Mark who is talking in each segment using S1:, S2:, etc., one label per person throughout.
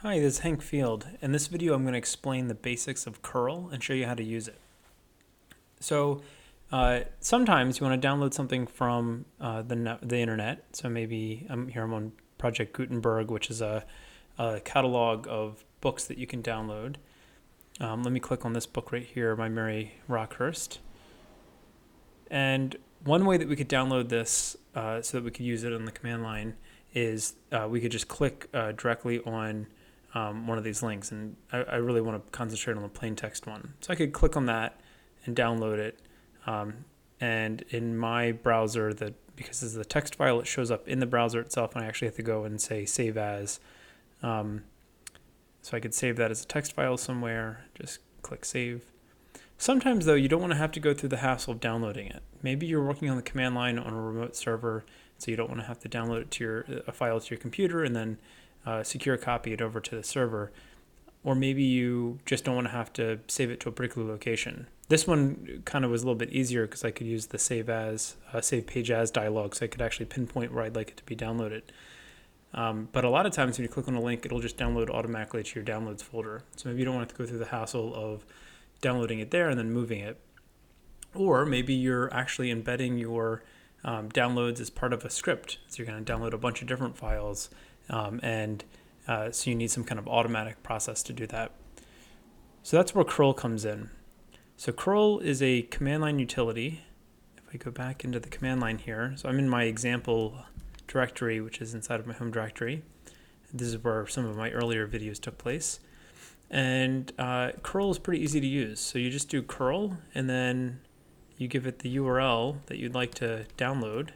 S1: Hi, this is Hank Field. In this video, I'm going to explain the basics of curl and show you how to use it. So, sometimes you want to download something from the internet. So maybe I'm on Project Gutenberg, which is a catalog of books that you can download. Let me click on this book right here, My Mary Rockhurst. And one way that we could download this so that we could use it on the command line is we could just click directly on one of these links, and I really want to concentrate on the plain text one. So I could click on that and download it, and in my browser, because this is a text file, it shows up in the browser itself, and I actually have to go and say save as. So I could save that as a text file somewhere, just click save. Sometimes though, you don't want to have to go through the hassle of downloading it. Maybe you're working on the command line on a remote server, so you don't want to have to download it to a file to your computer and then secure copy it over to the server. Or maybe you just don't want to have to save it to a particular location. This one kind of was a little bit easier because I could use the save page as dialog, so I could actually pinpoint where I'd like it to be downloaded. But a lot of times when you click on a link, it'll just download automatically to your downloads folder. So maybe you don't want to go through the hassle of downloading it there and then moving it. Or maybe you're actually embedding your downloads as part of a script. So you're going to download a bunch of different files, so you need some kind of automatic process to do that. So that's where curl comes in. So curl is a command line utility. If I go back into the command line here, so I'm in my example directory, which is inside of my home directory. This is where some of my earlier videos took place. And curl is pretty easy to use. So you just do curl, and then you give it the URL that you'd like to download,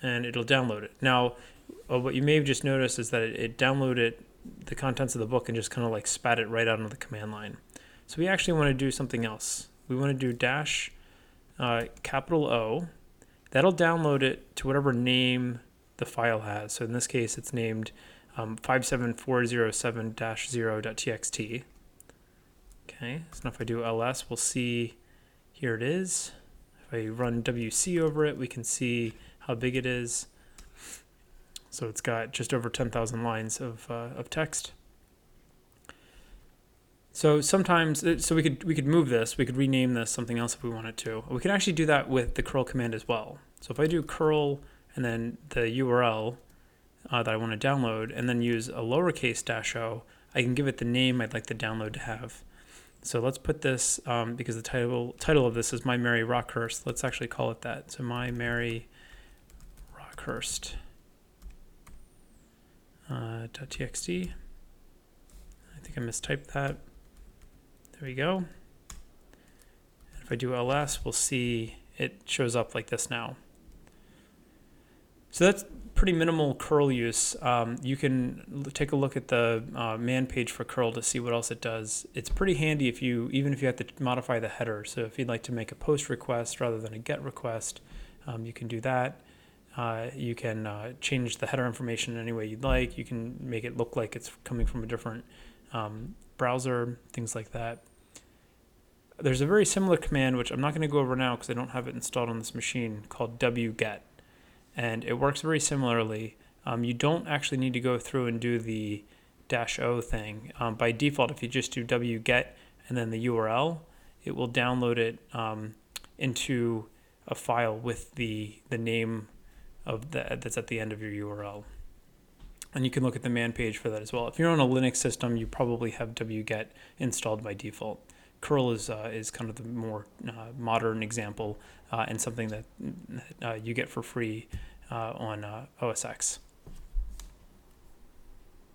S1: and it'll download it. Now, what you may have just noticed is that it downloaded the contents of the book and just kind of like spat it right out of the command line. So we actually want to do something else. We want to do dash capital O. That'll download it to whatever name the file has. So in this case, it's named 57407-0.txt. Okay, so now if I do ls, we'll see here it is. If I run wc over it, we can see how big it is. So it's got just over 10,000 lines of text. So sometimes, so we could move this, we could rename this something else if we wanted to. We can actually do that with the curl command as well. So if I do curl and then the URL that I want to download, and then use a lowercase -o, I can give it the name I'd like the download to have. So let's put this, because the title of this is My Mary Rockhurst, let's actually call it that. So My Mary Rockhurst .txt. I think I mistyped that. There we go. And if I do ls, we'll see it shows up like this now. So that's pretty minimal curl use. You can take a look at the man page for curl to see what else it does. It's pretty handy even if you have to modify the header. So if you'd like to make a post request rather than a get request, you can do that. You can change the header information any way you'd like. You can make it look like it's coming from a different browser, things like that. There's a very similar command, which I'm not going to go over now because I don't have it installed on this machine, called wget. And it works very similarly. You don't actually need to go through and do the -o thing. By default, if you just do wget and then the URL, it will download it into a file with the name of that's at the end of your URL. And you can look at the man page for that as well. If you're on a Linux system, you probably have wget installed by default. Curl is kind of the more modern example and something that you get for free on OS X.